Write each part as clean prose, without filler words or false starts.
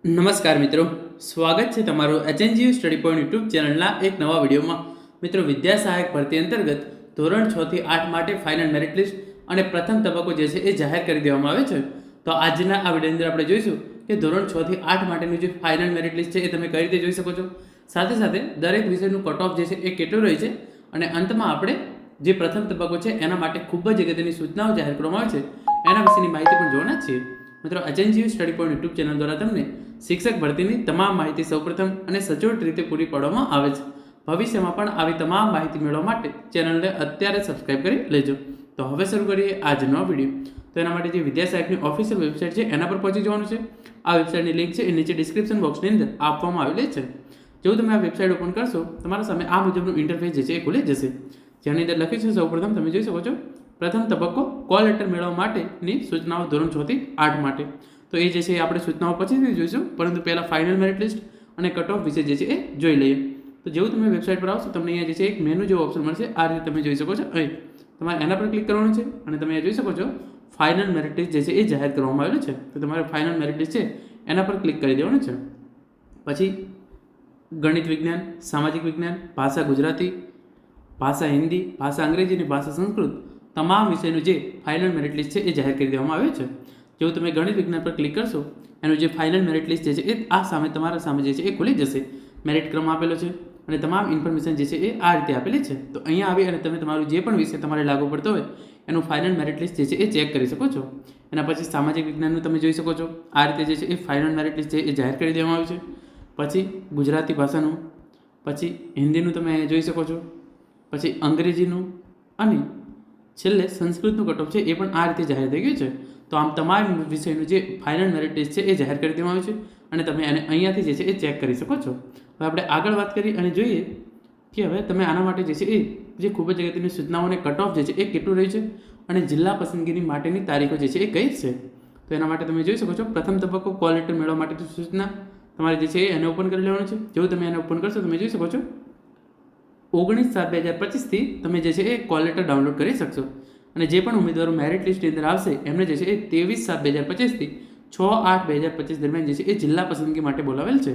નમસ્કાર મિત્રો, સ્વાગત છે તમારું એચએનજીયુ સ્ટડી પોઈન્ટ યુટ્યુબ ચેનલના એક નવા વિડીયોમાં. મિત્રો, વિદ્યા સહાયક ભરતી અંતર્ગત ધોરણ 6 થી 8 માટે ફાઇનલ મેરિટ લિસ્ટ અને પ્રથમ તબક્કો જે છે એ જાહેર કરી દેવામાં આવે છે. તો આજના આ વિડીયોની અંદર આપણે જોઈશું કે ધોરણ 6 થી 8 માટેનું જે ફાઇનલ મેરિટ લિસ્ટ છે એ તમે કઈ રીતે જોઈ શકો છો. સાથે સાથે દરેક વિષયનું કટ ઓફ જે છે એ કેટલું રહે છે અને અંતમાં આપણે જે પ્રથમ તબક્કો છે એના માટે ખૂબ જ અગત્યની સૂચનાઓ જાહેર કરવામાં આવે છે એના વિશેની માહિતી પણ જોવાના જ છીએ. મિત્રો, HNGU study point YouTube channel દ્વારા તમને શિક્ષક ભરતીની તમામ માહિતી સૌપ્રથમ અને સચોટ રીતે પૂરી પાડવામાં આવે છે. ભવિષ્યમાં પણ આવી તમામ માહિતી મેળવવા માટે ચેનલને અત્યારે સબસ્ક્રાઇબ કરી લેજો. તો હવે શરૂ કરીએ આજનો વિડીયો. તો એના માટે જે વિદ્યા સહાયકની ઓફિશિયલ વેબસાઇટ છે એના પર પહોંચી જવાનું છે. આ વેબસાઇટની લિંક છે એ નીચે ડિસ્ક્રિપ્શન બોક્સની અંદર આપવામાં આવેલી છે. જો તમે આ વેબસાઇટ ઓપન કરશો તમારા સામે આ મુજબનું ઇન્ટરફેસ જે છે એ ખુલી જશે, જેની અંદર લખ્યું છે સૌપ્રથમ તમે જોઈ શકો છો પ્રથમ તબક્કો કોલ લેટર મેળવવા માટેની સૂચનાઓ ધોરણ 6 થી 8 માટે. તો એ જે છે આપણે સૂચનાઓ પછીથી જોઈશું, પરંતુ પહેલાં ફાઇનલ મેરિટ લિસ્ટ અને કટ ઓફ વિશે જે છે એ જોઈ લઈએ. તો જેવું તમે વેબસાઇટ પર આવશો તમને અહીંયા જે છે એક મેનુ જેવો ઓપ્શન મળશે. આ રીતે તમે જોઈ શકો છો. અહીં તમારે એના પર ક્લિક કરવાનું છે અને તમે અહીંયા જોઈ શકો છો ફાઇનલ મેરિટ લિસ્ટ જે છે એ જાહેર કરવામાં આવેલું છે. તો તમારે ફાઇનલ મેરિટ લિસ્ટ છે એના પર ક્લિક કરી દેવાનું છે. પછી ગણિત વિજ્ઞાન, સામાજિક વિજ્ઞાન, ભાષા ગુજરાતી, ભાષા હિન્દી, ભાષા અંગ્રેજી અને ભાષા સંસ્કૃત તમામ વિષયનું જે ફાઇનલ મેરિટ લિસ્ટ છે એ જાહેર કરી દેવામાં આવ્યું છે. જેવું તમે ગણિત વિજ્ઞાન પર ક્લિક કરશો એનું જે ફાઇનલ મેરિટ લિસ્ટ જે છે એ આ સામે તમારા સામે જે છે એ ખુલી જશે. મેરિટ ક્રમ આપેલો છે અને તમામ ઇન્ફોર્મેશન જે છે એ આ રીતે આપેલી છે. તો અહીંયા આવી અને તમે તમારું જે પણ વિષય તમારે લાગુ પડતો હોય એનું ફાઇનલ મેરિટ લિસ્ટ જે છે એ ચેક કરી શકો છો. એના પછી સામાજિક વિજ્ઞાનનું તમે જોઈ શકો છો આ રીતે જે છે એ ફાઇનલ મેરિટ લિસ્ટ છે એ જાહેર કરી દેવામાં આવ્યું છે. પછી ગુજરાતી ભાષાનું, પછી હિન્દીનું તમે અહીંયા જોઈ શકો છો, પછી અંગ્રેજીનું અને છેલ્લે સંસ્કૃતનું કટ ઓફ છે એ પણ આ રીતે જાહેર થઈ ગયું છે. તો આમ તમામ વિષયનું જે ફાઇનલ મેરિટ લિસ્ટ છે એ જાહેર કરી દેવામાં આવ્યું છે અને તમે એને અહીંયાથી જે છે એ ચેક કરી શકો છો. હવે આપણે આગળ વાત કરી અને જોઈએ કે હવે તમે આના માટે જે છે એ જે ખૂબ જ અગત્યની સૂચનાઓને કટ ઓફ જે છે એ કેટલું રહ્યું છે અને જિલ્લા પસંદગીની માટેની તારીખો જે છે એ કઈ છે. તો એના માટે તમે જોઈ શકો છો પ્રથમ તબક્કો કોલ લેટર મેળવવા માટેની સૂચના તમારે જે છે એને ઓપન કરી લેવાનું છે. જેવું તમે એને ઓપન કરશો તમે જોઈ શકો છો 19/7/2025થી તમે જે છે એ કોલ લેટર ડાઉનલોડ કરી શકશો. અને જે પણ ઉમેદવારો મેરિટ લિસ્ટની અંદર આવશે એમને જે છે એ 23/7/2025થી 6/8/2025 દરમિયાન જે છે એ જિલ્લા પસંદગી માટે બોલાવેલ છે.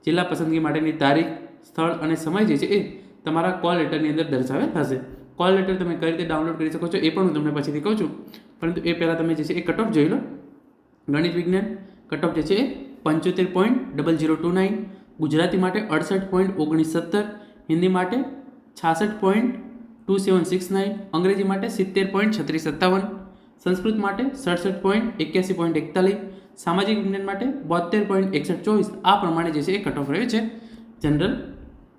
જિલ્લા પસંદગી માટેની તારીખ, સ્થળ અને સમય જે છે એ તમારા કોલ લેટરની અંદર દર્શાવેલ હશે. કોલ લેટર તમે કઈ રીતે ડાઉનલોડ કરી શકો છો એ પણ હું તમને પછીથી કહું છું, પરંતુ એ પહેલાં તમે જે છે એ કટ ઓફ જોઈ લો. ગણિત વિજ્ઞાન કટ ઓફ જે છે એ 75.0029, ગુજરાતી માટે 68.1970, હિન્દી માટે 66.2769, અંગ્રેજી માટે 70.3657, સંસ્કૃત માટે 67.81.41, સામાજિક વિજ્ઞાન માટે 72.6124. આ પ્રમાણે જે છે એ કટ ઓફ રહ્યો છે જનરલ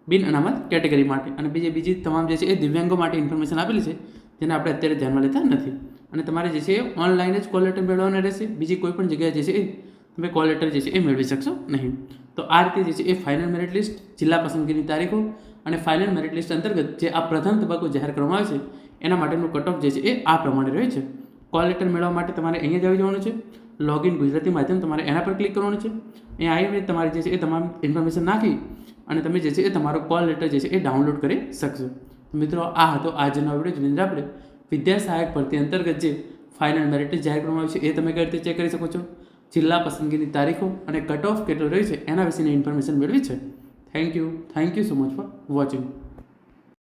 બિન અનામત કેટેગરી માટે. અને બીજી તમામ જે છે એ દિવ્યાંગો માટે ઇન્ફોર્મેશન આપેલી છે જેને આપણે અત્યારે ધ્યાનમાં લેતા નથી. અને તમારે જે છે એ ઓનલાઈન જ કોલ લેટર મેળવવાના રહેશે. બીજી કોઈ પણ જગ્યાએ જે છે એ તમે કોલ લેટર જે છે એ મેળવી શકશો નહીં. તો આ રીતે જે છે એ ફાઇનલ મેરિટ લિસ્ટ, જિલ્લા પસંદગીની તારીખો અને ફાઇનલ મેરિટ લિસ્ટ અંતર્ગત જે આ પ્રથમ તબક્કો જાહેર કરવામાં આવે છે એના માટેનું કટ ઓફ જે છે એ આ પ્રમાણે રહે છે. કોલ લેટર મેળવવા માટે તમારે અહીંયા જ આવી જવાનું છે. લોગિન ગુજરાતી માધ્યમ તમારે એના પર ક્લિક કરવાનું છે. અહીંયા આવીને તમારે જે છે એ તમામ ઇન્ફોર્મેશન નાખી અને તમે જે છે એ તમારો કોલ લેટર જે છે એ ડાઉનલોડ કરી શકશો. મિત્રો, આ હતો આજનો વિડીયો જેની અંદર આપણે વિદ્યા સહાયક ભરતી અંતર્ગત જે ફાઇનલ મેરિટ લિસ્ટ જાહેર કરવામાં આવ્યું છે એ તમે કઈ રીતે ચેક કરી શકો છો, જિલ્લા પસંદગીની તારીખો અને કટ ઓફ કેટલો રહ્યું છે એના વિશેની ઇન્ફોર્મેશન મેળવી છે. Thank you so much for watching.